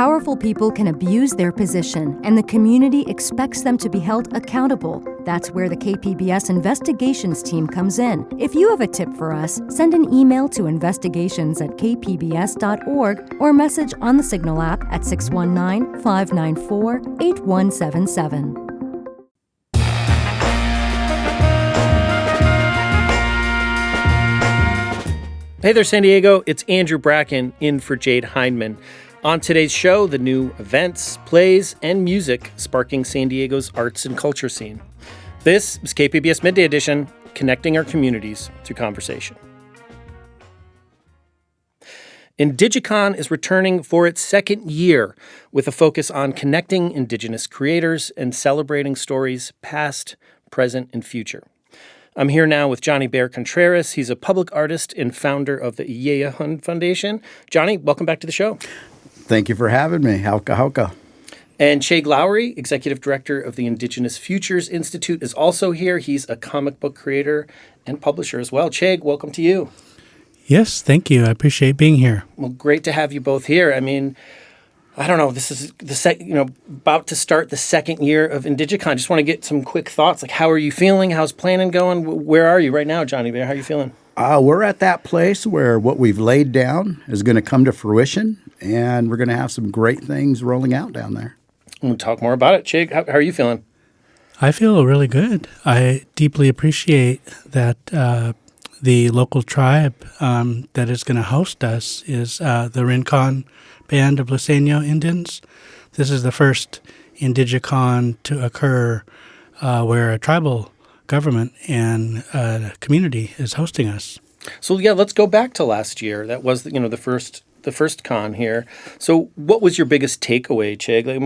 Powerful people can abuse their position, and the community expects them to be held accountable. That's where the KPBS investigations team comes in. If you have a tip for us, send an email to investigations@kpbs.org or message on the Signal app at 619-594-8177. Hey there, San Diego. It's Andrew Bracken in for Jade Hindman. On today's show, the new events, plays, and music sparking San Diego's arts and culture scene. This is KPBS Midday Edition, connecting our communities through conversation. Indigi-Con is returning for its second year with a focus on connecting Indigenous creators and celebrating stories past, present, and future. I'm here now with Johnny Bear Contreras. He's a public artist and founder of the Eyaay Ahuun Foundation. Johnny, welcome back to the show. Thank you for having me. Hauka. And Chag Lowry, executive director of the Indigenous Futures Institute, is also here. He's a comic book creator and publisher as well. Chag, welcome to you. Yes, thank you. I appreciate being here. Well, great to have you both here. I mean, I don't know. This is about to start the second year of Indigi-Con. Just want to get some quick thoughts. Like, how are you feeling? How's planning going? Where are you right now, Johnny Bear? How are you feeling? We're at that place where what we've laid down is going to come to fruition, and we're going to have some great things rolling out down there. We'll talk more about it. Chig, how are you feeling? I feel really good. I deeply appreciate that the local tribe that is going to host us is the Rincon Band of Luiseño Indians. This is the first Indigi-Con to occur where a tribal government and community is hosting us. So yeah, let's go back to last year. That was the first con here. So what was your biggest takeaway, Chig? Like,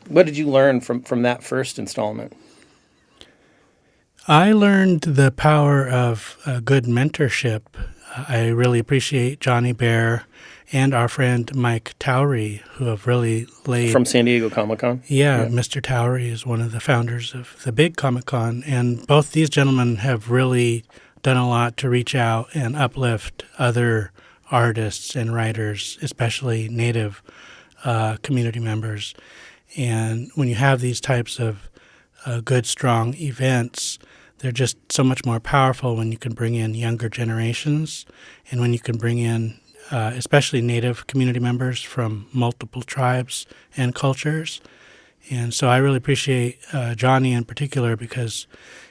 what did you learn from that first installment? I learned the power of good mentorship. I really appreciate Johnny Bear and our friend Mike Towery, who have really laid... From San Diego Comic-Con? Yeah, Mr. Towery is one of the founders of the big Comic-Con, and both these gentlemen have really done a lot to reach out and uplift other artists and writers, especially Native community members. And when you have these types of good, strong events, they're just so much more powerful when you can bring in younger generations and when you can bring in especially Native community members from multiple tribes and cultures. And so I really appreciate Johnny in particular because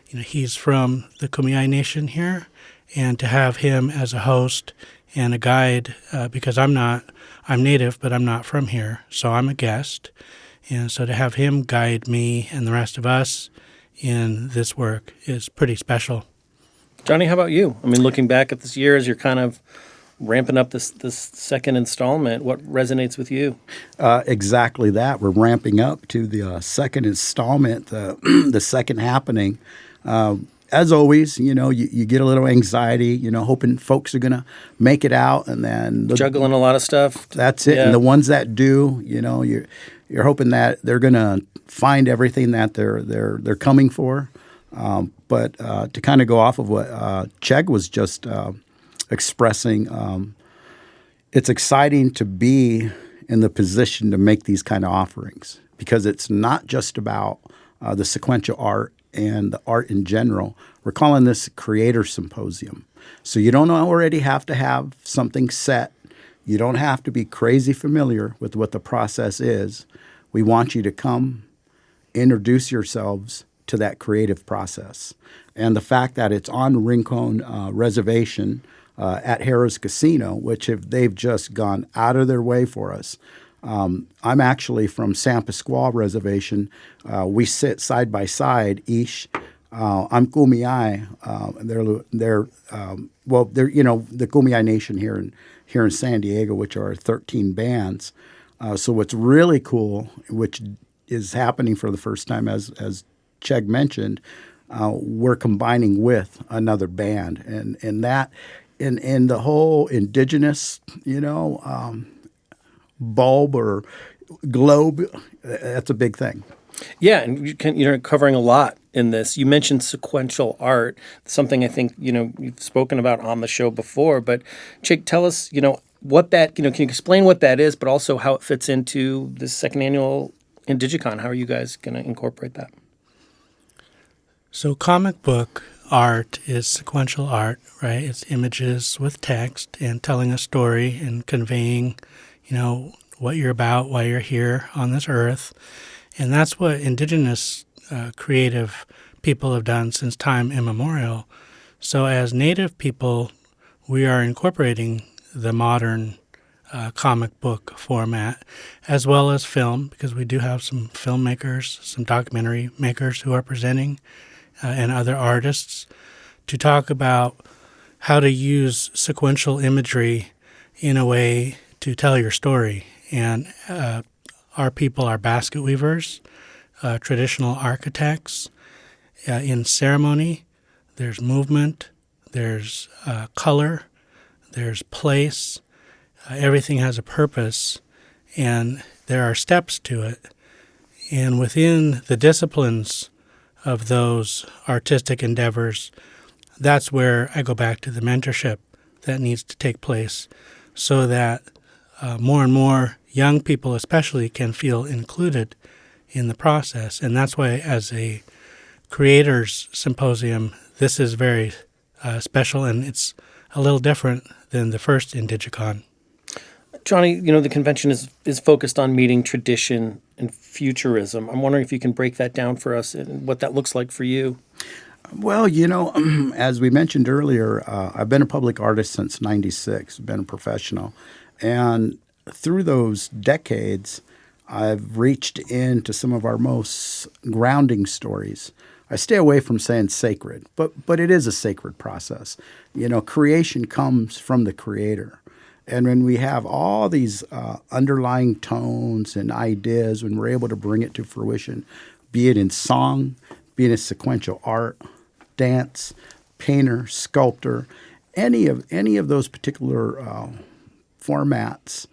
he's from the Kumeyaay Nation here, and to have him as a host and a guide, because I'm Native, but I'm not from here, so I'm a guest. And so to have him guide me and the rest of us in this work is pretty special. Johnny, how about you? I mean, looking back at this year as you're kind of ramping up this second installment, what resonates with you? Exactly that. We're ramping up to the second installment, the second happening. As always, you get a little anxiety, hoping folks are going to make it out, and then juggling a lot of stuff. That's it. Yeah. And the ones that do, you're hoping that they're going to find everything that they're coming for. But to kind of go off of what Chag was just expressing, it's exciting to be in the position to make these kind of offerings, because it's not just about the sequential art and the art in general. We're calling this Creator Symposium. So you don't already have to have something set. You don't have to be crazy familiar with what the process is. We want you to come, introduce yourselves to that creative process. And the fact that it's on Rincon Reservation at Harrah's Casino, which they've just gone out of their way for us. I'm actually from San Pasqual Reservation. We sit side by side. I'm Kumeyaay. They're the Kumeyaay Nation here in San Diego, which are 13 bands. So what's really cool, which is happening for the first time, as Chag mentioned, we're combining with another band, and that in the whole indigenous, bulb or globe, that's a big thing. Yeah, and you're covering a lot in this. You mentioned sequential art, something I think you've spoken about on the show before. But Chig, tell us, what that, can you explain what that is, but also how it fits into this second annual Indigi-Con? How are you guys going to incorporate that? So comic book art is sequential art, right? It's images with text and telling a story and conveying, what you're about, why you're here on this earth. And that's what Indigenous creative people have done since time immemorial. So as Native people, we are incorporating the modern comic book format, as well as film, because we do have some filmmakers, some documentary makers who are presenting, and other artists, to talk about how to use sequential imagery in a way to tell your story. And our people are basket weavers, traditional architects. In ceremony, there's movement, there's color, there's place. Everything has a purpose, and there are steps to it. And within the disciplines of those artistic endeavors, that's where I go back to the mentorship that needs to take place so that more and more young people especially can feel included in the process. And that's why as a creators symposium, this is very special, and it's a little different than the first Indigi-Con. Johnny, the convention is focused on meeting tradition and futurism. I'm wondering if you can break that down for us and what that looks like for you. Well, as we mentioned earlier, I've been a public artist since '96, been a professional. And through those decades, I've reached into some of our most grounding stories. I stay away from saying sacred, but it is a sacred process. Creation comes from the creator. And when we have all these underlying tones and ideas, when we're able to bring it to fruition, be it in song, be it in sequential art, dance, painter, sculptor, any of those particular formats,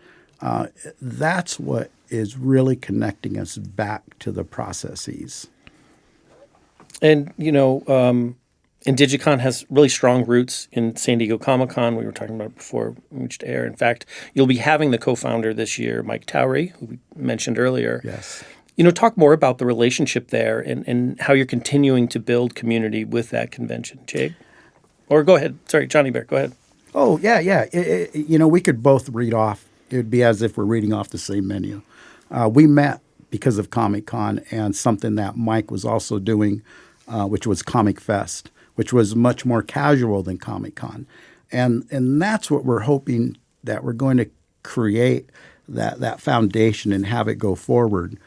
that's what is really connecting us back to the processes. And, Indigi-Con has really strong roots in San Diego Comic-Con. We were talking about it before we reached air. In fact, you'll be having the co-founder this year, Mike Towery, who we mentioned earlier. Yes. Talk more about the relationship there and how you're continuing to build community with that convention. Chag? Or go ahead. Sorry, Johnny Bear, go ahead. Oh, yeah. We could both read off. It would be as if we're reading off the same menu. We met because of Comic-Con and something that Mike was also doing, which was Comic Fest, which was much more casual than Comic-Con. And that's what we're hoping, that we're going to create that foundation and have it go forward,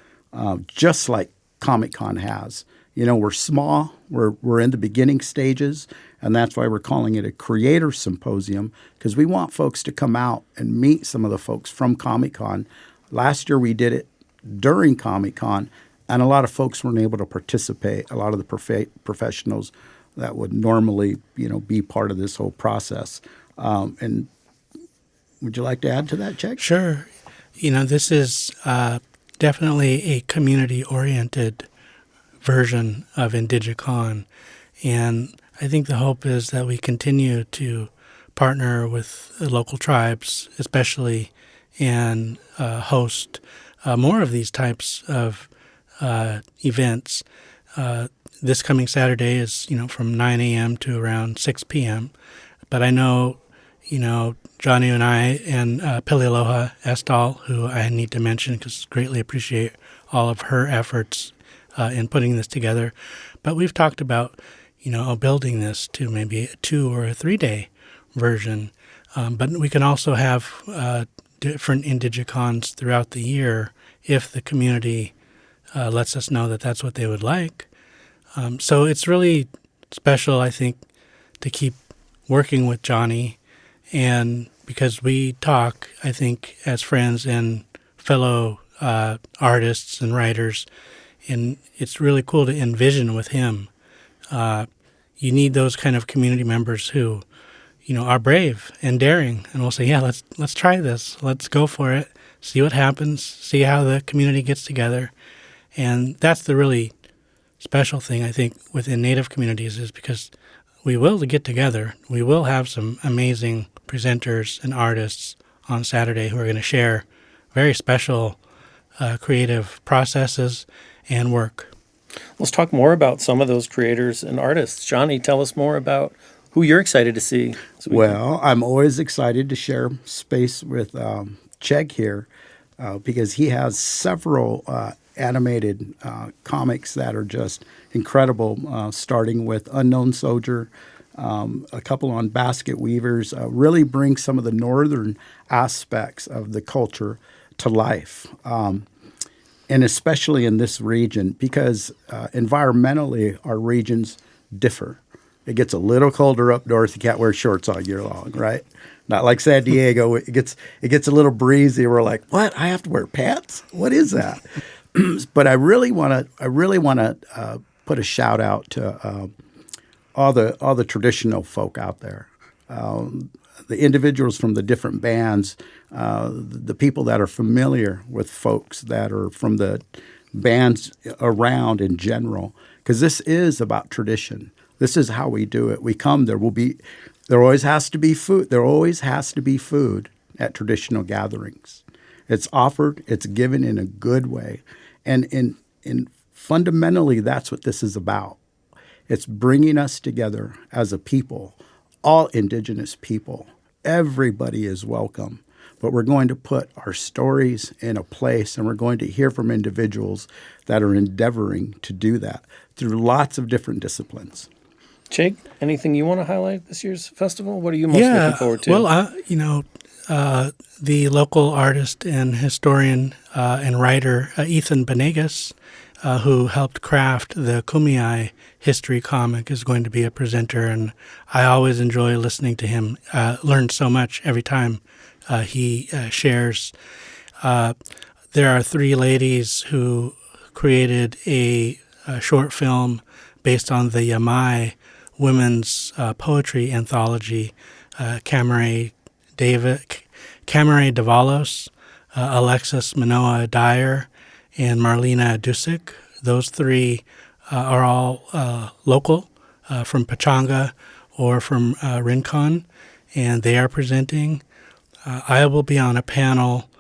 just like Comic-Con has. We're small, we're in the beginning stages, and that's why we're calling it a creator symposium, because we want folks to come out and meet some of the folks from Comic-Con. Last year we did it during Comic-Con, and a lot of folks weren't able to participate, a lot of the professionals that would normally, be part of this whole process. And would you like to add to that, Chag? Sure. This is definitely a community-oriented version of Indigi-Con. And I think the hope is that we continue to partner with local tribes, especially, and host more of these types of events. This coming Saturday is, from 9 a.m. to around 6 p.m. But I know, Johnny and I and Pilialoha Estal, who I need to mention because greatly appreciate all of her efforts in putting this together. But we've talked about, building this to maybe a 2 or a 3-day version. But we can also have different Indigi-Cons throughout the year if the community lets us know that that's what they would like. So it's really special, I think, to keep working with Johnny, and because we talk, I think, as friends and fellow artists and writers, and it's really cool to envision with him. You need those kind of community members who, are brave and daring, and will say, yeah, let's try this, let's go for it, see what happens, see how the community gets together. And that's the really special thing, I think, within Native communities, is because we will get together. We will have some amazing presenters and artists on Saturday who are going to share very special creative processes and work. Let's talk more about some of those creators and artists. Johnny, tell us more about who you're excited to see. Well, I'm always excited to share space with Chag here because he has several animated comics that are just incredible, starting with Unknown Soldier, a couple on Basket Weavers, really bring some of the northern aspects of the culture to life. And especially in this region, because environmentally our regions differ. It gets a little colder up north. You can't wear shorts all year long, right? Not like San Diego. It gets a little breezy. We're like, what? I have to wear pants? What is that? But I really want to put a shout out to all the traditional folk out there. The individuals from the different bands, the people that are familiar with folks that are from the bands around in general, because this is about tradition. This is how we do it. We come, there always has to be food. There always has to be food at traditional gatherings. It's offered, it's given in a good way. And fundamentally, that's what this is about. It's bringing us together as a people, all Indigenous people. Everybody is welcome, but we're going to put our stories in a place, and we're going to hear from individuals that are endeavoring to do that through lots of different disciplines. Chag, anything you want to highlight this year's festival? What are you most looking forward to? Well, the local artist and historian and writer Ethan Benegas, who helped craft the Kumeyaay history comic, is going to be a presenter, and I always enjoy listening to him. Learn so much every time he shares. There are three ladies who created a short film based on the Eyaay women's poetry anthology. Cameray Davalos, Alexis Manoa Dyer, and Marlena Dusick. Those three are all local from Pechanga or from Rincon, and they are presenting. I will be on a panel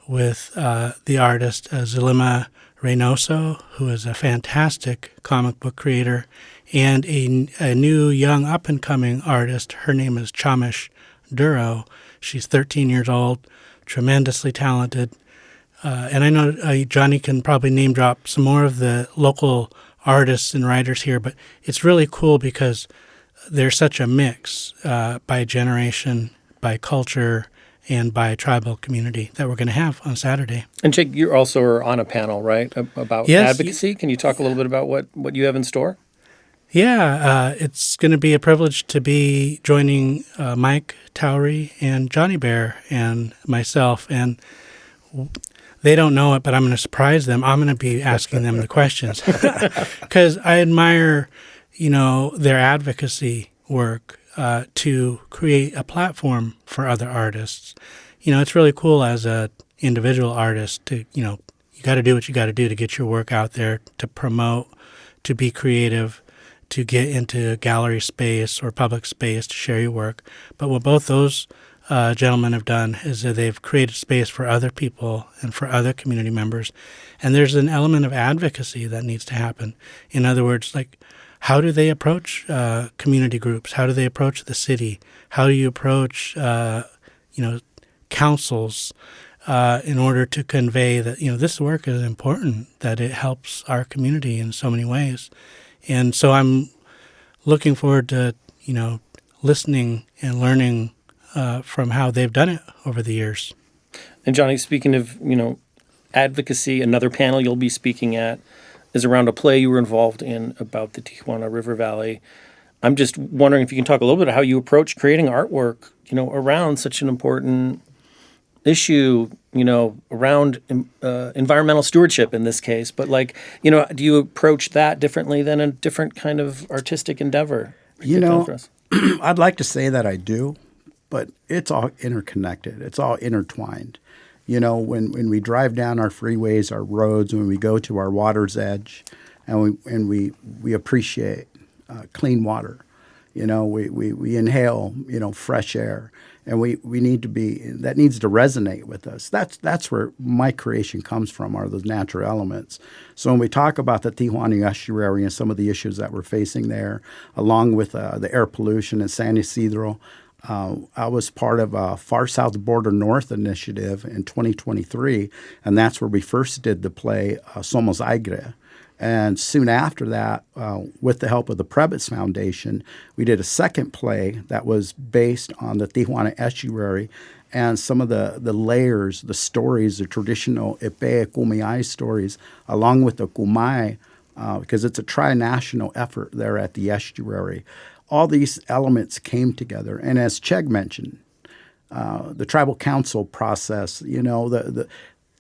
with the artist Zulema Reynoso, who is a fantastic comic book creator, and a new young up-and-coming artist. Her name is Chamish Duro. She's 13 years old, tremendously talented. And I know Johnny can probably name drop some more of the local artists and writers here, but it's really cool because there's such a mix by generation, by culture, and by tribal community that we're going to have on Saturday. And Chag, you also are on a panel, right, about advocacy? Can you talk a little bit about what you have in store? Yeah, it's going to be a privilege to be joining Mike Towery and Johnny Bear and myself. And they don't know it, but I'm going to surprise them. I'm going to be asking them the questions because I admire, their advocacy work to create a platform for other artists. It's really cool as a individual artist to, you got to do what you got to do to get your work out there, to promote, to be creative, to get into gallery space or public space to share your work. But what both those gentlemen have done is that they've created space for other people and for other community members. And there's an element of advocacy that needs to happen. In other words, like, how do they approach community groups? How do they approach the city? How do you approach, councils in order to convey that, this work is important, that it helps our community in so many ways? And so I'm looking forward to, listening and learning from how they've done it over the years. And Johnny, speaking of, advocacy, another panel you'll be speaking at is around a play you were involved in about the Tijuana River Valley. I'm just wondering if you can talk a little bit about how you approach creating artwork, around such an important issue, around environmental stewardship in this case. But do you approach that differently than a different kind of artistic endeavor? I'd like to say that I do, but it's all interconnected. It's all intertwined. When we drive down our freeways, our roads, when we go to our water's edge, and we appreciate clean water, we inhale, fresh air, and we need to be, that needs to resonate with us. That's where my creation comes from, are those natural elements. So when we talk about the Tijuana estuary and some of the issues that we're facing there, along with the air pollution in San Isidro, I was part of a Far South Border North initiative in 2023, and that's where we first did the play Somos Aire. And soon after that, with the help of the Prebitz Foundation, we did a second play that was based on the Tijuana estuary and some of the layers, the stories, the traditional Epe Kumeyaay stories, along with the Kumai, because it's a tri-national effort there at the estuary. All these elements came together. And as Chag mentioned, the tribal council process,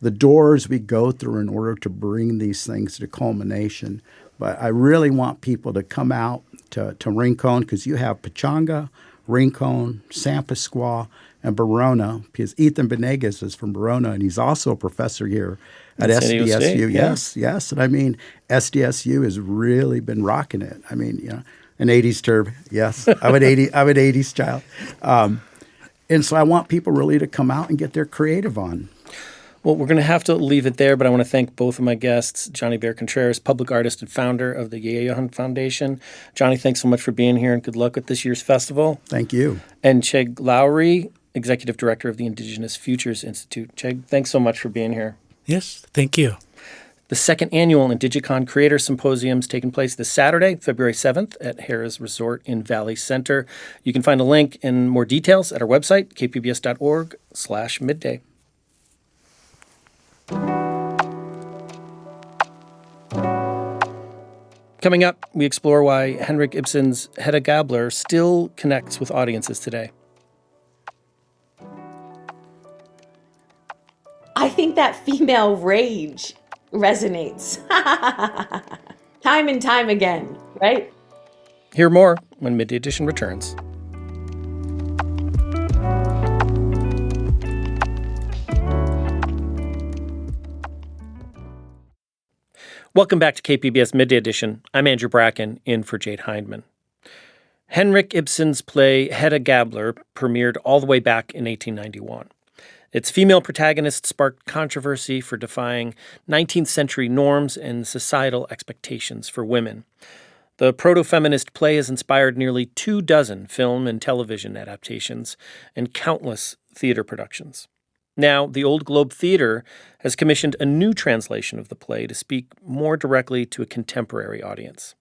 the doors we go through in order to bring these things to culmination. But I really want people to come out to Rincon, because you have Pachanga, Rincon, San Pasqual, and Verona, because Ethan Venegas is from Verona, and he's also a professor here at SDSU. State, yeah. Yes. And I mean, SDSU has really been rocking it. I mean, an 80s term, yes. I'm an 80s child. And so I want people really to come out and get their creative on. Well, we're going to have to leave it there, but I want to thank both of my guests, Johnny Bear Contreras, public artist and founder of the Eyaay Ahuun Foundation. Johnny, thanks so much for being here, and good luck with this year's festival. Thank you. And Chag Lowry, executive director of the Indigenous Futures Institute. Chag, thanks so much for being here. Yes, thank you. The second annual Indigi-Con Creator Symposium is taking place this Saturday, February 7th at Harrah's Resort in Valley Center. You can find a link and more details at our website, kpbs.org/midday. Coming up, we explore why Henrik Ibsen's Hedda Gabler still connects with audiences today. I think that female rage resonates time and time again, right? Hear more when Midday Edition returns. Welcome back to KPBS Midday Edition. I'm Andrew Bracken, in for Jade Hindman. Henrik Ibsen's play Hedda Gabler premiered all the way back in 1891. Its female protagonist sparked controversy for defying 19th century norms and societal expectations for women. The proto-feminist play has inspired nearly 24 film and television adaptations and countless theater productions. Now, the Old Globe Theater has commissioned a new translation of the play to speak more directly to a contemporary audience.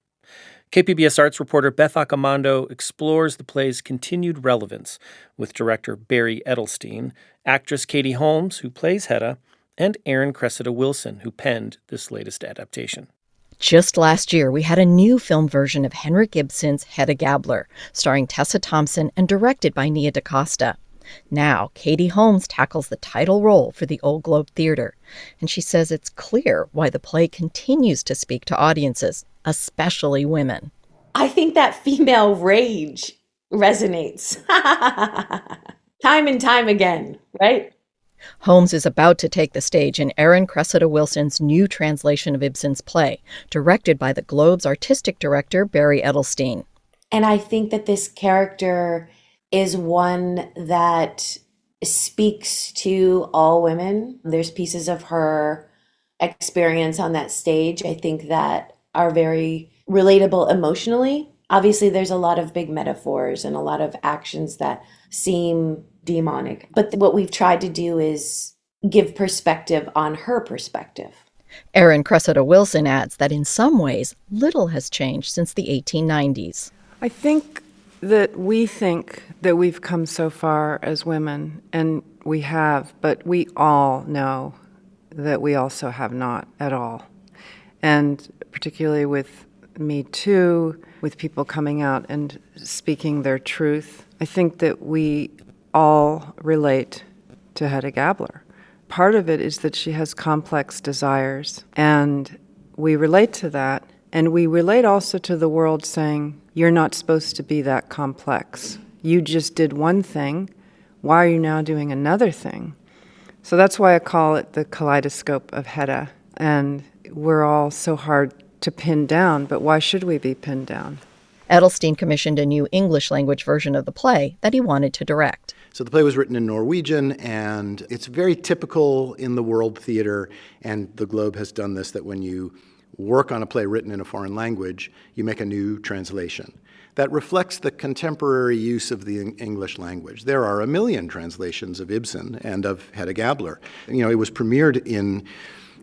KPBS arts reporter Beth Accomando explores the play's continued relevance with director Barry Edelstein, actress Katie Holmes, who plays Hedda, and Aaron Cressida Wilson, who penned this latest adaptation. Just last year, we had a new film version of Henrik Ibsen's Hedda Gabler, starring Tessa Thompson and directed by Nia DaCosta. Now, Katie Holmes tackles the title role for the Old Globe Theater, and she says it's clear why the play continues to speak to audiences, especially women. I think that female rage resonates time and time again, right? Holmes is about to take the stage in Aaron Cressida Wilson's new translation of Ibsen's play, directed by the Globe's artistic director, Barry Edelstein. And I think that this character is one that speaks to all women. There's pieces of her experience on that stage, I think, that are very relatable emotionally. Obviously, there's a lot of big metaphors and a lot of actions that seem demonic. But what we've tried to do is give perspective on her perspective. Aaron Cressida Wilson adds that in some ways, little has changed since the 1890s. I think that we think that we've come so far as women, and we have, but we all know that we also have not at all. And particularly with Me Too, with people coming out and speaking their truth, I think that we all relate to Hedda Gabler. Part of it is that she has complex desires, and we relate to that, and we relate also to the world saying, you're not supposed to be that complex. You just did one thing. Why are you now doing another thing? So that's why I call it the kaleidoscope of Hedda. And we're all so hard to pin down, but why should we be pinned down? Edelstein commissioned a new English language version of the play that he wanted to direct. So the play was written in Norwegian, and it's very typical in the world theater, and the Globe has done this, that when you work on a play written in a foreign language, you make a new translation that reflects the contemporary use of the English language. There are a million translations of Ibsen and of Hedda Gabler. It was premiered in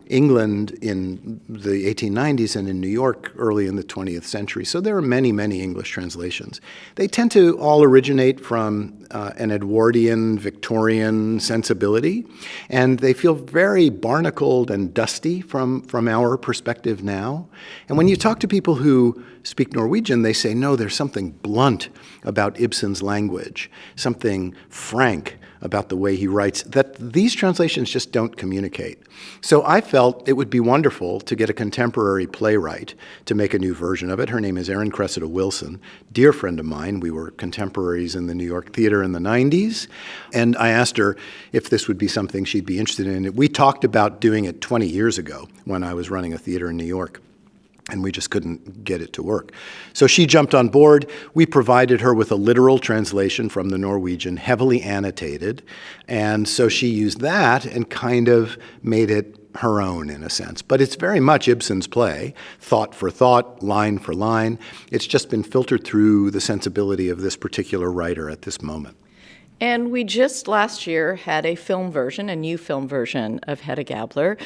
England in the 1890s and in New York early in the 20th century. So there are many, many English translations. They tend to all originate from an Edwardian, Victorian sensibility, and they feel very barnacled and dusty from our perspective now. And when you talk to people who speak Norwegian, they say, no, there's something blunt about Ibsen's language, something frank about the way he writes, that these translations just don't communicate. So I felt it would be wonderful to get a contemporary playwright to make a new version of it. Her name is Erin Cressida Wilson, dear friend of mine. We were contemporaries in the New York theater in the 90s. And I asked her if this would be something she'd be interested in. We talked about doing it 20 years ago when I was running a theater in New York, and we just couldn't get it to work. So she jumped on board. We provided her with a literal translation from the Norwegian, heavily annotated, and so she used that and kind of made it her own in a sense. But it's very much Ibsen's play, thought for thought, line for line. It's just been filtered through the sensibility of this particular writer at this moment. And we just last year had a new film version of Hedda Gabler.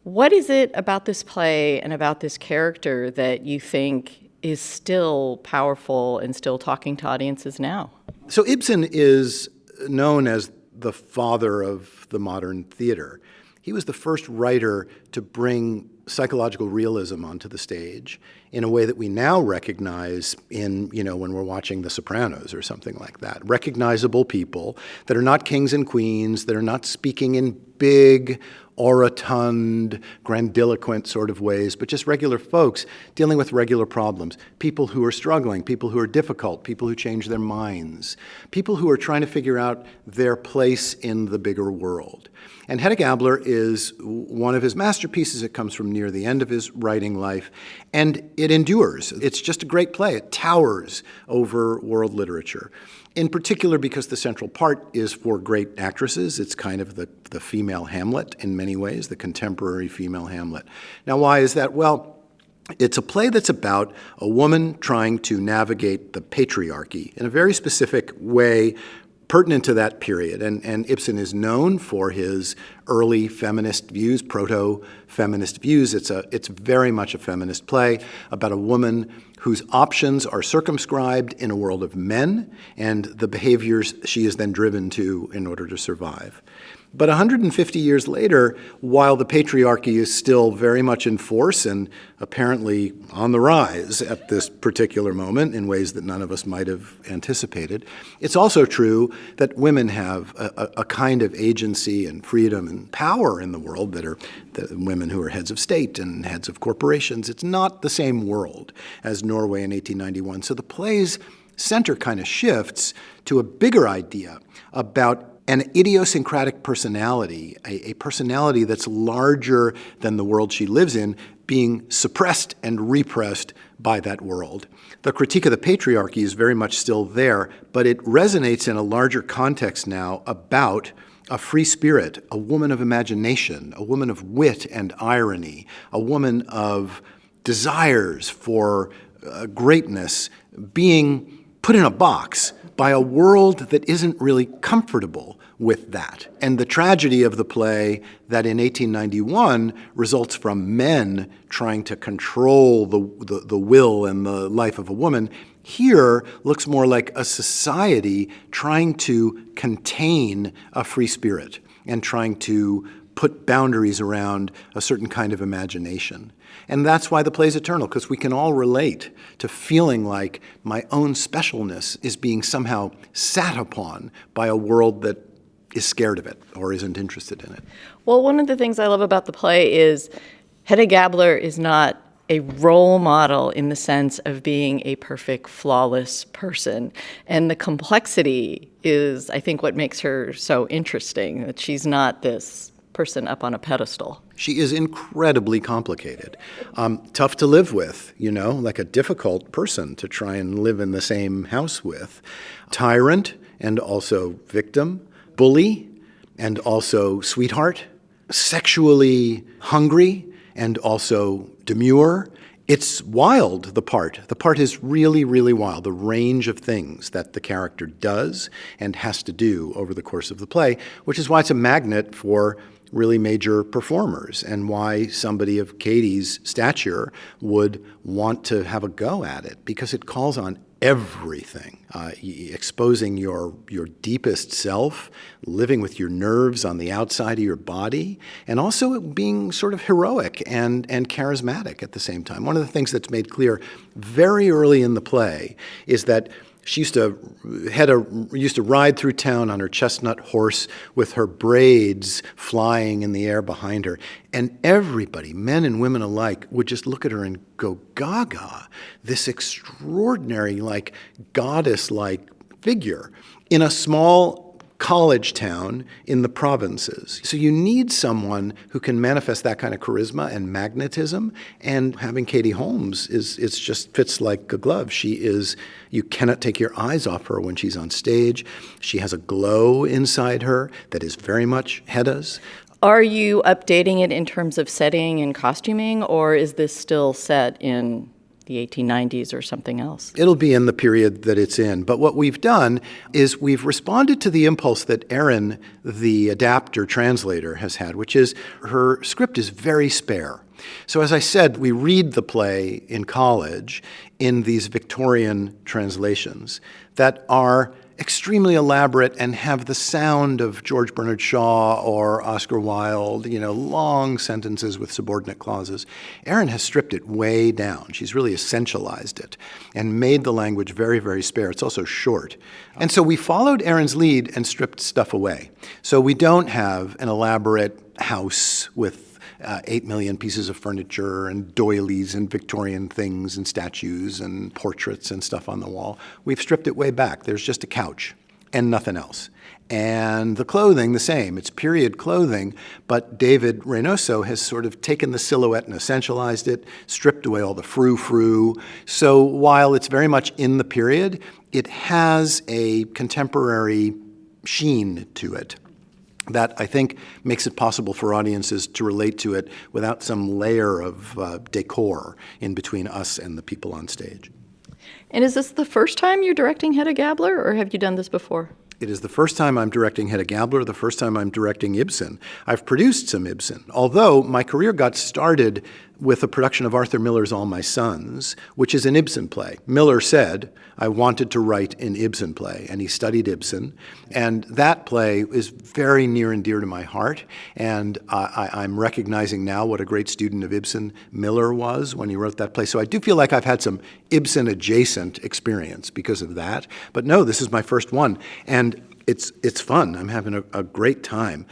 What is it about this play and about this character that you think is still powerful and still talking to audiences now? So Ibsen is known as the father of the modern theater. He was the first writer to bring psychological realism onto the stage in a way that we now recognize in, when we're watching The Sopranos or something like that. Recognizable people that are not kings and queens, that are not speaking in big, orotund, grandiloquent sort of ways, but just regular folks dealing with regular problems. People who are struggling, people who are difficult, people who change their minds, people who are trying to figure out their place in the bigger world. And Hedda Gabler is one of his masterpieces. It comes from near the end of his writing life, and it endures. It's just a great play. It towers over world literature, in particular because the central part is for great actresses. It's kind of the female Hamlet in many ways, the contemporary female Hamlet. Now, why is that? Well, it's a play that's about a woman trying to navigate the patriarchy in a very specific way pertinent to that period. And Ibsen is known for his early feminist views, proto-feminist views. It's very much a feminist play about a woman whose options are circumscribed in a world of men and the behaviors she is then driven to in order to survive. But 150 years later, while the patriarchy is still very much in force and apparently on the rise at this particular moment in ways that none of us might have anticipated, it's also true that women have a kind of agency and freedom and power in the world that are the women who are heads of state and heads of corporations. It's not the same world as Norway in 1891. So the play's center kind of shifts to a bigger idea about an idiosyncratic personality, a personality that's larger than the world she lives in, being suppressed and repressed by that world. The critique of the patriarchy is very much still there, but it resonates in a larger context now about a free spirit, a woman of imagination, a woman of wit and irony, a woman of desires for greatness being put in a box by a world that isn't really comfortable with that. And the tragedy of the play that in 1891 results from men trying to control the will and the life of a woman here looks more like a society trying to contain a free spirit and trying to put boundaries around a certain kind of imagination. And that's why the play's eternal, because we can all relate to feeling like my own specialness is being somehow sat upon by a world that is scared of it or isn't interested in it. Well, one of the things I love about the play is Hedda Gabler is not a role model in the sense of being a perfect, flawless person. And the complexity is, I think, what makes her so interesting, that she's not this person up on a pedestal. She is incredibly complicated, tough to live with, like a difficult person to try and live in the same house with. Tyrant and also victim, bully and also sweetheart, sexually hungry and also demure. It's wild, the part. The part is really, really wild, the range of things that the character does and has to do over the course of the play, which is why it's a magnet for really major performers and why somebody of Katie's stature would want to have a go at it, because it calls on everything, exposing your deepest self, living with your nerves on the outside of your body, and also being sort of heroic and charismatic at the same time. One of the things that's made clear very early in the play is that Hedda used to ride through town on her chestnut horse with her braids flying in the air behind her. And everybody, men and women alike, would just look at her and go gaga, this extraordinary, goddess-like figure in a small college town in the provinces. So you need someone who can manifest that kind of charisma and magnetism, and having Katie Holmes it's just fits like a glove. You cannot take your eyes off her when she's on stage. She has a glow inside her that is very much Hedda's. Are you updating it in terms of setting and costuming, or is this still set in the 1890s or something else? It'll be in the period that it's in. But what we've done is we've responded to the impulse that Erin, the adapter translator, has had, which is her script is very spare. So as I said, we read the play in college in these Victorian translations that are extremely elaborate and have the sound of George Bernard Shaw or Oscar Wilde, long sentences with subordinate clauses. Erin has stripped it way down. She's really essentialized it and made the language very, very spare. It's also short. And so we followed Erin's lead and stripped stuff away. So we don't have an elaborate house with 8 million pieces of furniture and doilies and Victorian things and statues and portraits and stuff on the wall. We've stripped it way back. There's just a couch and nothing else. And the clothing, the same. It's period clothing, but David Reynoso has sort of taken the silhouette and essentialized it, stripped away all the frou-frou. So while it's very much in the period, it has a contemporary sheen to it that I think makes it possible for audiences to relate to it without some layer of decor in between us and the people on stage. And is this the first time you're directing Hedda Gabler, or have you done this before? It is the first time I'm directing Hedda Gabler, the first time I'm directing Ibsen. I've produced some Ibsen, although my career got started with a production of Arthur Miller's All My Sons, which is an Ibsen play. Miller said, I wanted to write an Ibsen play, and he studied Ibsen. And that play is very near and dear to my heart, and I'm recognizing now what a great student of Ibsen Miller was when he wrote that play. So I do feel like I've had some Ibsen-adjacent experience because of that. But no, this is my first one, and it's fun. I'm having a great time.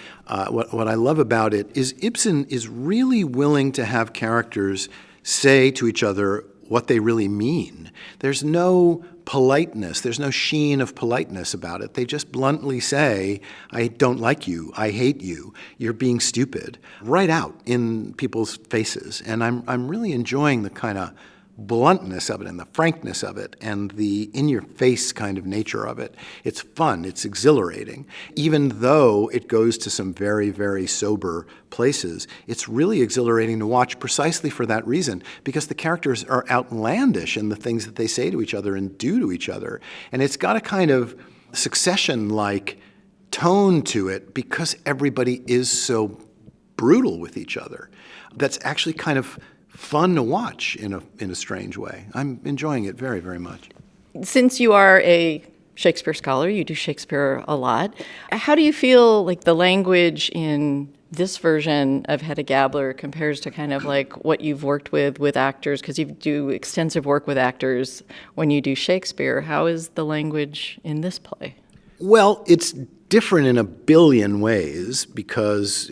What I love about it is Ibsen is really willing to have characters say to each other what they really mean. There's no politeness. There's no sheen of politeness about it. They just bluntly say, I don't like you. I hate you. You're being stupid. Right out in people's faces. And I'm really enjoying the kind of bluntness of it and the frankness of it and the in-your-face kind of nature of it. It's fun. It's exhilarating. Even though it goes to some very, very sober places, it's really exhilarating to watch precisely for that reason, because the characters are outlandish in the things that they say to each other and do to each other. And it's got a kind of Succession-like tone to it because everybody is so brutal with each other. That's actually kind of fun to watch in a strange way. I'm enjoying it very, very much. Since you are a Shakespeare scholar, you do Shakespeare a lot. How do you feel like the language in this version of Hedda Gabler compares to kind of like what you've worked with actors? Because you do extensive work with actors when you do Shakespeare. How is the language in this play? Well, it's different in a billion ways because,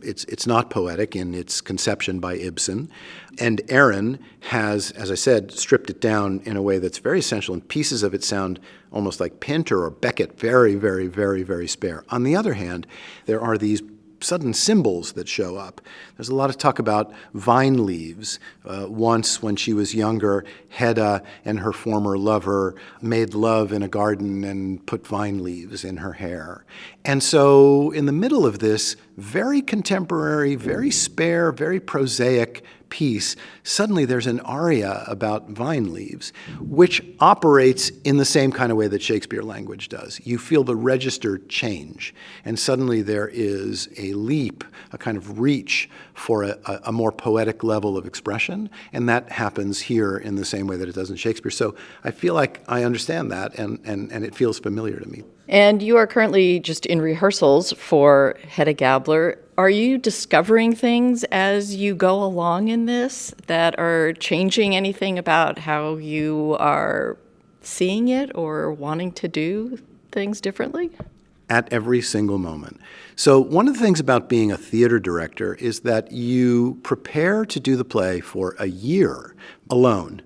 it's not poetic in its conception by Ibsen. And Erin has, as I said, stripped it down in a way that's very essential, and pieces of it sound almost like Pinter or Beckett, very, very, very, very spare. On the other hand, there are these sudden symbols that show up. There's a lot of talk about vine leaves. Once, when she was younger, Hedda and her former lover made love in a garden and put vine leaves in her hair. And so in the middle of this very contemporary, very spare, very prosaic piece, suddenly there's an aria about vine leaves, which operates in the same kind of way that Shakespeare language does. You feel the register change, and suddenly there is a leap, a kind of reach for a more poetic level of expression, and that happens here in the same way that it does in Shakespeare. So I feel like I understand that, and it feels familiar to me. And you are currently just in rehearsals for Hedda Gabler. Are you discovering things as you go along in this that are changing anything about how you are seeing it or wanting to do things differently? At every single moment. So one of the things about being a theater director is that you prepare to do the play for a year alone,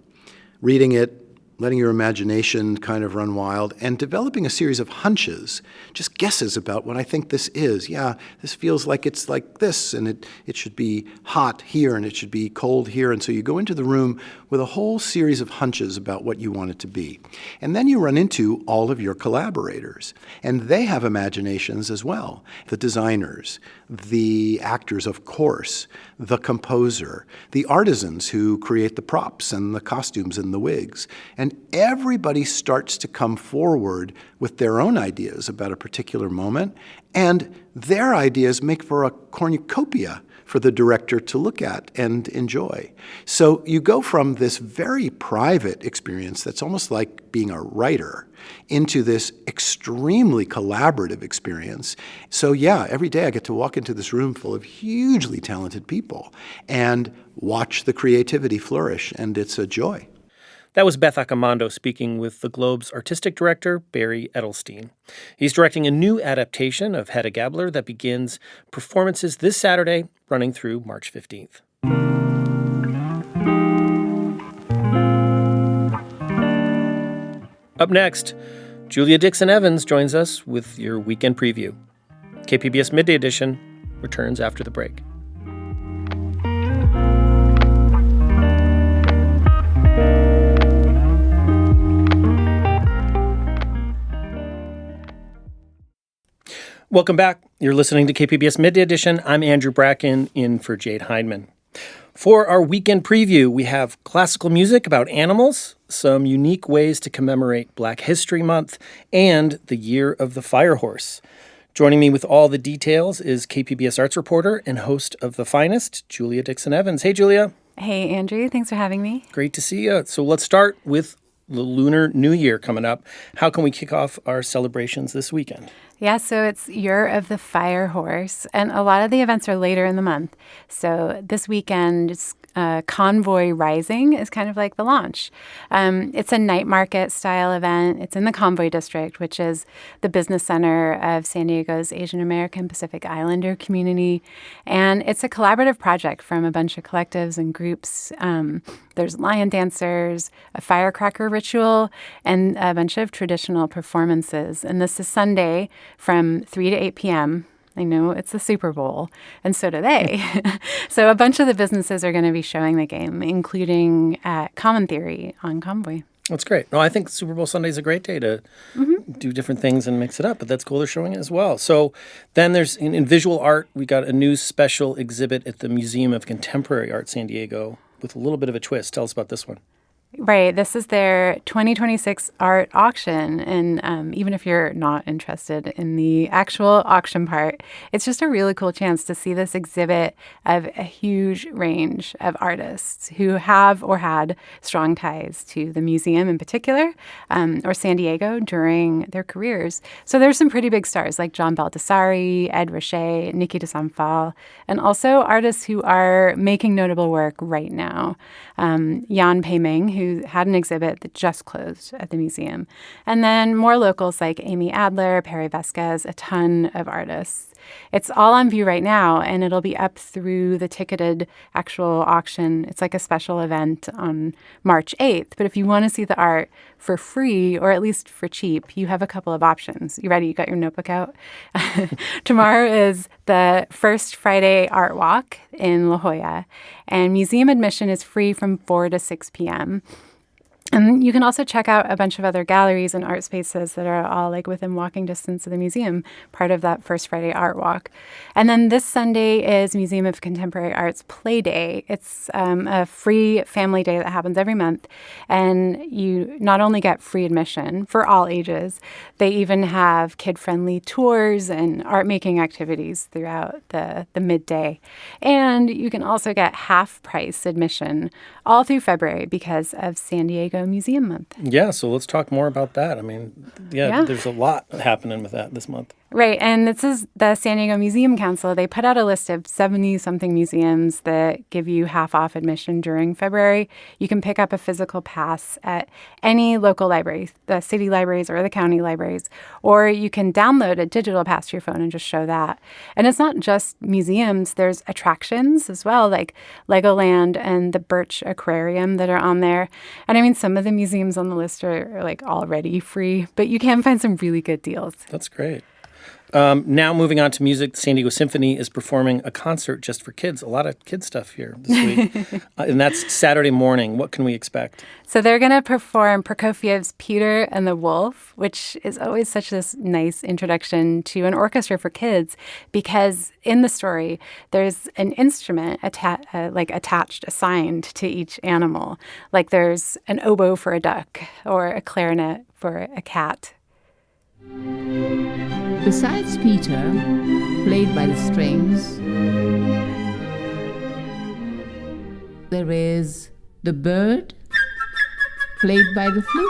reading it, letting your imagination kind of run wild, and developing a series of hunches, just guesses about what I think this is. Yeah, this feels like it's like this, and it should be hot here, and it should be cold here. And so you go into the room with a whole series of hunches about what you want it to be. And then you run into all of your collaborators, and they have imaginations as well. The designers, the actors, of course, the composer, the artisans who create the props and the costumes and the wigs. And everybody starts to come forward with their own ideas about a particular moment, and their ideas make for a cornucopia for the director to look at and enjoy. So you go from this very private experience that's almost like being a writer into this extremely collaborative experience. So yeah, every day I get to walk into this room full of hugely talented people and watch the creativity flourish, and it's a joy. That was Beth Accomando speaking with the Globe's artistic director, Barry Edelstein. He's directing a new adaptation of Hedda Gabler that begins performances this Saturday, running through March 15th. Up next, Julia Dixon Evans joins us with your weekend preview. KPBS Midday Edition returns after the break. Welcome back. You're listening to KPBS Midday Edition. I'm Andrew Bracken, in for Jade Hindman. For our weekend preview, we have classical music about animals, some unique ways to commemorate Black History Month, and the Year of the Firehorse. Joining me with all the details is KPBS arts reporter and host of The Finest, Julia Dixon Evans. Hey, Julia. Hey, Andrew. Thanks for having me. Great to see you. So let's start with the Lunar New Year coming up. How can we kick off our celebrations this weekend? Yeah, so it's Year of the Firehorse, and a lot of the events are later in the month. So this weekend, Convoy Rising is kind of like the launch. It's a night market style event. It's in the Convoy District, which is the business center of San Diego's Asian American Pacific Islander community. And it's a collaborative project from a bunch of collectives and groups. There's lion dancers, a firecracker ritual, and a bunch of traditional performances. And this is Sunday from 3 to 8 p.m. I know it's the Super Bowl, and so do they. So a bunch of the businesses are going to be showing the game, including Common Theory on Convoy. That's great. No, I think Super Bowl Sunday is a great day to do different things and mix it up, but that's cool they're showing it as well. So then there's, in visual art, we got a new special exhibit at the Museum of Contemporary Art San Diego with a little bit of a twist. Tell us about this one. Right. This is their 2026 art auction. And even if you're not interested in the actual auction part, it's just a really cool chance to see this exhibit of a huge range of artists who have or had strong ties to the museum in particular, or San Diego during their careers. So there's some pretty big stars like John Baldessari, Ed Ruscha, Nikki DeSanfal, and also artists who are making notable work right now. Yan Pei Ming, who had an exhibit that just closed at the museum. And then more locals like Amy Adler, Perry Vasquez, a ton of artists. It's all on view right now, and it'll be up through the ticketed actual auction. It's like a special event on March 8th. But if you want to see the art for free, or at least for cheap, you have a couple of options. You ready? You got your notebook out? Tomorrow is the first Friday art walk in La Jolla, and museum admission is free from 4 to 6 p.m. And you can also check out a bunch of other galleries and art spaces that are all like within walking distance of the museum, part of that First Friday Art Walk. And then this Sunday is Museum of Contemporary Art's Play Day. It's a free family day that happens every month. And you not only get free admission for all ages, they even have kid-friendly tours and art-making activities throughout the midday. And you can also get half-price admission all through February because of San Diego Museum Month. Yeah, so let's talk more about that. I mean, there's a lot happening with that this month. Right, and this is the San Diego Museum Council. They put out a list of 70-something museums that give you half-off admission during February. You can pick up a physical pass at any local library, the city libraries or the county libraries, or you can download a digital pass to your phone and just show that. And it's not just museums. There's attractions as well, like Legoland and the Birch Aquarium that are on there. And I mean, some of the museums on the list are like already free, but you can find some really good deals. That's great. Now moving on to music, the San Diego Symphony is performing a concert just for kids. A lot of kid stuff here this week. And that's Saturday morning. What can we expect? So they're going to perform Prokofiev's Peter and the Wolf, which is always such this nice introduction to an orchestra for kids, because in the story, there's an instrument attached, assigned to each animal. Like there's an oboe for a duck or a clarinet for a cat. Besides Peter, played by the strings, there is the bird, played by the flute,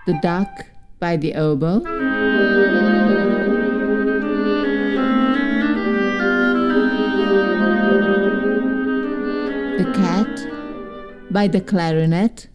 the duck by the oboe, the cat by the clarinet,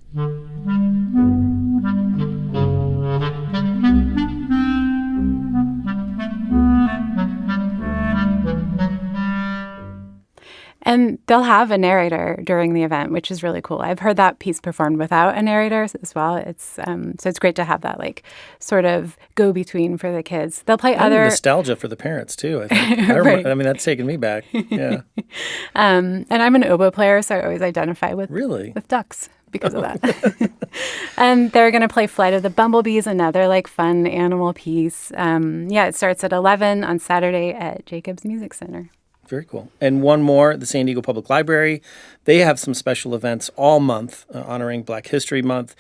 and they'll have a narrator during the event, which is really cool. I've heard that piece performed without a narrator as well. It's so it's great to have that like sort of go-between for the kids. They'll play other nostalgia for the parents too. I think. Right. I mean, that's taking me back. Yeah. And I'm an oboe player, so I always identify with ducks because of that. And they're going to play Flight of the Bumblebees, another like fun animal piece. It starts at 11 on Saturday at Jacobs Music Center. Very cool. And one more, the San Diego Public Library. They have some special events all month honoring Black History Month.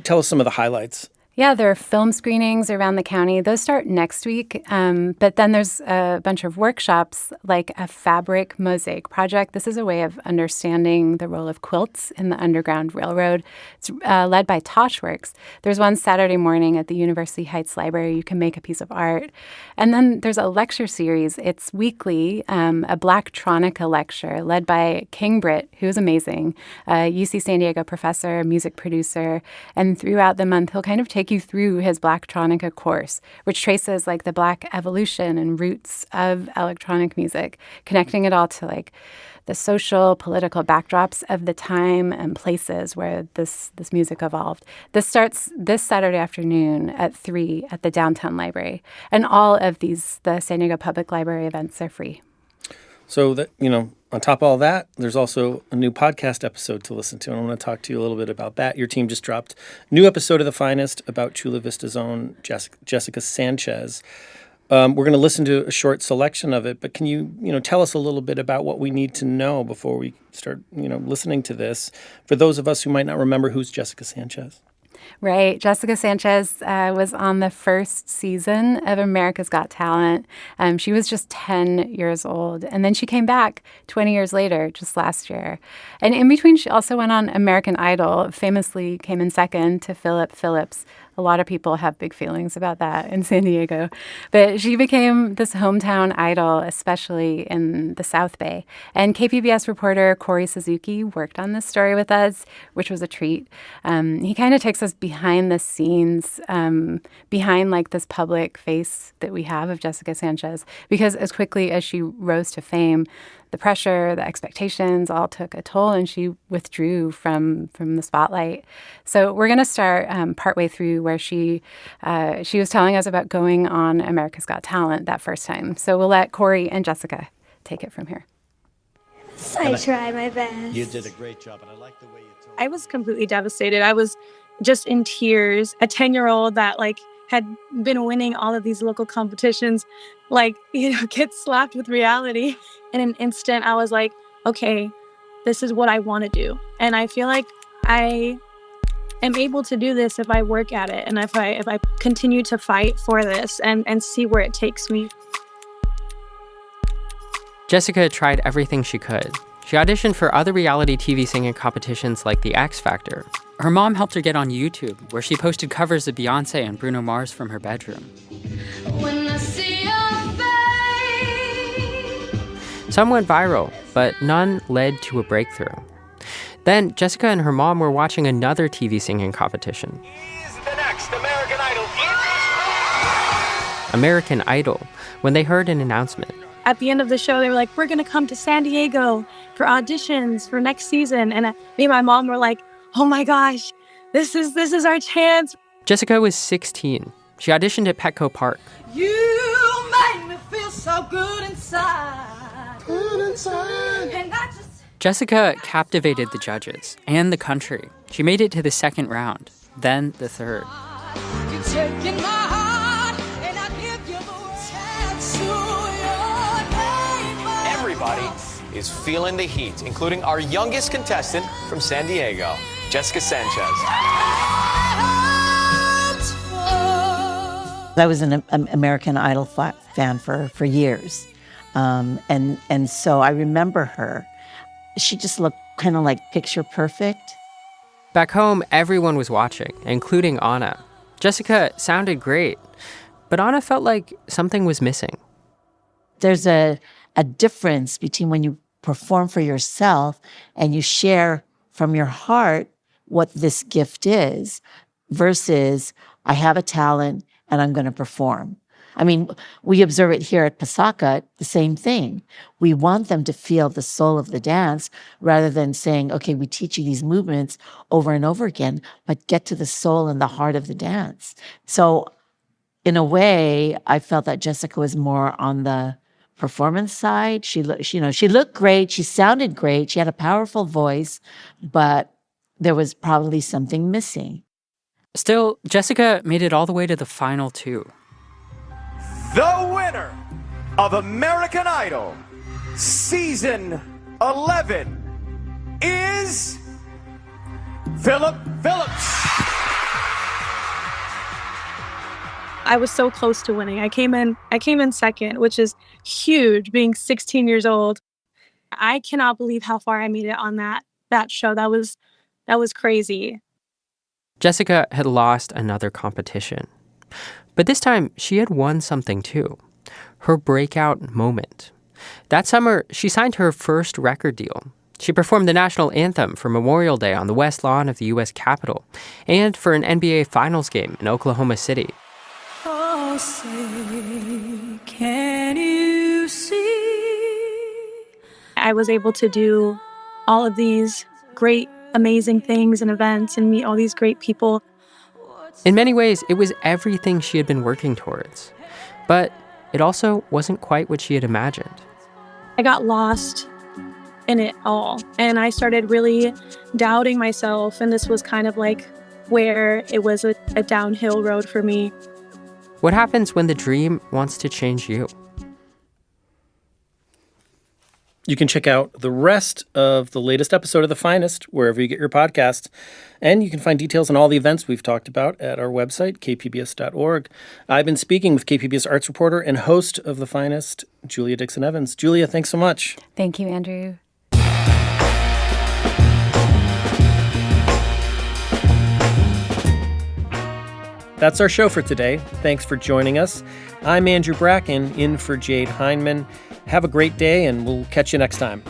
Tell us some of the highlights. Yeah, there are film screenings around the county. Those start next week. But then there's a bunch of workshops like a fabric mosaic project. This is a way of understanding the role of quilts in the Underground Railroad. It's led by Toshworks. There's one Saturday morning at the University Heights Library. You can make a piece of art. And then there's a lecture series. It's weekly, a Blacktronica lecture led by King Britt, who's amazing, UC San Diego professor, music producer. And throughout the month, he'll kind of take you through his Blacktronica course, which traces like the Black evolution and roots of electronic music, connecting it all to like the social, political backdrops of the time and places where this music evolved. This starts this Saturday afternoon at 3 at the Downtown Library. And all of these, the San Diego Public Library events are free. So that, on top of all that, there's also a new podcast episode to listen to. And I want to talk to you a little bit about that. Your team just dropped a new episode of The Finest about Chula Vista's own Jessica Sanchez. We're going to listen to a short selection of it, but can you, tell us a little bit about what we need to know before we start, listening to this? For those of us who might not remember, who's Jessica Sanchez? Right. Jessica Sanchez was on the first season of America's Got Talent. She was just 10 years old. And then she came back 20 years later, just last year. And in between, she also went on American Idol, famously came in second to Philip Phillips A lot of people have big feelings about that in San Diego. But she became this hometown idol, especially in the South Bay. And KPBS reporter Corey Suzuki worked on this story with us, which was a treat. He kind of takes us behind the scenes, behind like this public face that we have of Jessica Sanchez, because as quickly as she rose to fame, the pressure, the expectations all took a toll, and she withdrew from the spotlight. So we're going to start partway through where she was telling us about going on America's Got Talent that first time. So we'll let Corey and Jessica take it from here. I try my best. You did a great job, and I like the way you told. I was completely devastated. I was just in tears. A 10-year-old that had been winning all of these local competitions, gets slapped with reality. In an instant, I was like, okay, this is what I want to do. And I feel like I am able to do this if I work at it and if I continue to fight for this and see where it takes me. Jessica tried everything she could. She auditioned for other reality TV singing competitions like The X Factor. Her mom helped her get on YouTube, where she posted covers of Beyoncé and Bruno Mars from her bedroom. When I see your face. Some went viral, but none led to a breakthrough. Then Jessica and her mom were watching another TV singing competition. He's the next American Idol. American Idol, when they heard an announcement. At the end of the show, they were like, we're going to come to San Diego for auditions for next season. And me and my mom were like, oh my gosh, this is our chance. Jessica was 16. She auditioned at Petco Park. You make me feel so good inside. Good inside. And I just... Jessica captivated the judges and the country. She made it to the second round, then the third. You're taking my heart, and I give you the tattoo. Everybody is feeling the heat, including our youngest contestant from San Diego, Jessica Sanchez. I was an American Idol fan for years. And so I remember her. She just looked kind of like picture perfect. Back home, everyone was watching, including Anna. Jessica sounded great, but Anna felt like something was missing. There's a difference between when you perform for yourself and you share from your heart what this gift is versus I have a talent and I'm going to perform. I mean, we observe it here at Pasaka, the same thing. We want them to feel the soul of the dance rather than saying, okay, we teach you these movements over and over again, but get to the soul and the heart of the dance. So in a way, I felt that Jessica was more on the performance side. She looked great. She sounded great. She had a powerful voice, but there was probably something missing. Still, Jessica made it all the way to the final two. The winner of American Idol Season 11 is Philip Phillips. I was so close to winning. I came in second, which is huge, being 16 years old. I cannot believe how far I made it on that show. That was crazy. Jessica had lost another competition. But this time, she had won something too. Her breakout moment. That summer, she signed her first record deal. She performed the national anthem for Memorial Day on the West Lawn of the U.S. Capitol and for an NBA Finals game in Oklahoma City. Oh, say, can you see? I was able to do all of these great, amazing things and events and meet all these great people. In many ways, it was everything she had been working towards. But it also wasn't quite what she had imagined. I got lost in it all, and I started really doubting myself, and this was kind of like where it was a downhill road for me. What happens when the dream wants to change you? You can check out the rest of the latest episode of The Finest wherever you get your podcasts. And you can find details on all the events we've talked about at our website, kpbs.org. I've been speaking with KPBS arts reporter and host of The Finest, Julia Dixon Evans. Julia, thanks so much. Thank you, Andrew. That's our show for today. Thanks for joining us. I'm Andrew Bracken, in for Jade Hindman. Have a great day, and we'll catch you next time.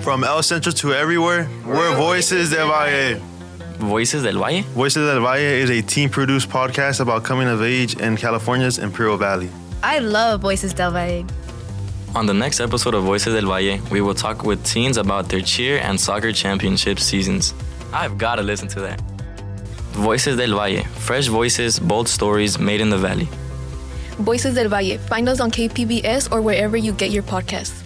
From El Centro to everywhere, we're Voices del Valle. Voices del Valle? Voices del Valle is a team-produced podcast about coming of age in California's Imperial Valley. I love Voices del Valle. On the next episode of Voices del Valle, we will talk with teens about their cheer and soccer championship seasons. I've got to listen to that. Voices del Valle, fresh voices, bold stories made in the valley. Voices del Valle. Find us on KPBS or wherever you get your podcasts.